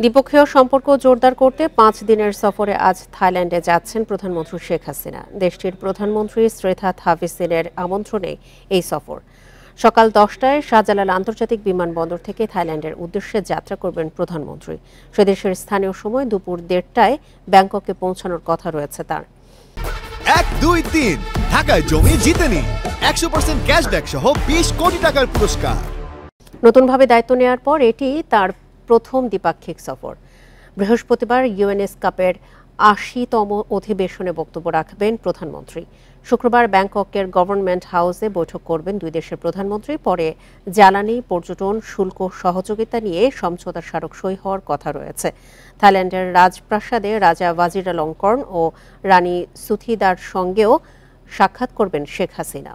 দ্বিপক্ষীয় সম্পর্ক জোরদার করতে 5 দিনের সফরে আজ থাইল্যান্ডে যাচ্ছেন প্রধানমন্ত্রী শেখ হাসিনা। দেশটির প্রধানমন্ত্রী শ্রীথা থাভিসিনের আমন্ত্রণে এই সফর। সকাল 10টায় শাহজালাল আন্তর্জাতিক বিমানবন্দর থেকে থাইল্যান্ডের উদ্দেশ্যে যাত্রা করবেন প্রধানমন্ত্রী। সেদেশের স্থানীয় সময় দুপুর 1:30টায় ব্যাংককে পৌঁছানোর কথা রয়েছে তার। 1, 2, 3 ঢাকায় জমি জিতে নিন 100% ক্যাশব্যাক সহ 20 কোটি টাকার পুরস্কার। নতুনভাবে দায়িত্ব নেওয়ার পর এটি তার প্রথম দ্বিপাক্ষিক সফর। বৃহস্পতিবার ইউএনএস কাপের 80তম অধিবেশনে বক্তব্য রাখবেন প্রধানমন্ত্রী। শুক্রবার ব্যাংককের গভর্নমেন্ট হাউসে বৈঠক করবেন দুই দেশের প্রধানমন্ত্রী। পরে জ্বালানি, পর্যটন, শুল্ক সহযোগিতা নিয়ে সমঝোতা স্মারক সই হওয়ার কথা রয়েছে। থাইল্যান্ডের রাজপ্রাসাদে রাজা ওয়াজিরালঙ্কর্ন ও রানী সুথিদার সঙ্গেও সাক্ষাৎ করবেন শেখ হাসিনা।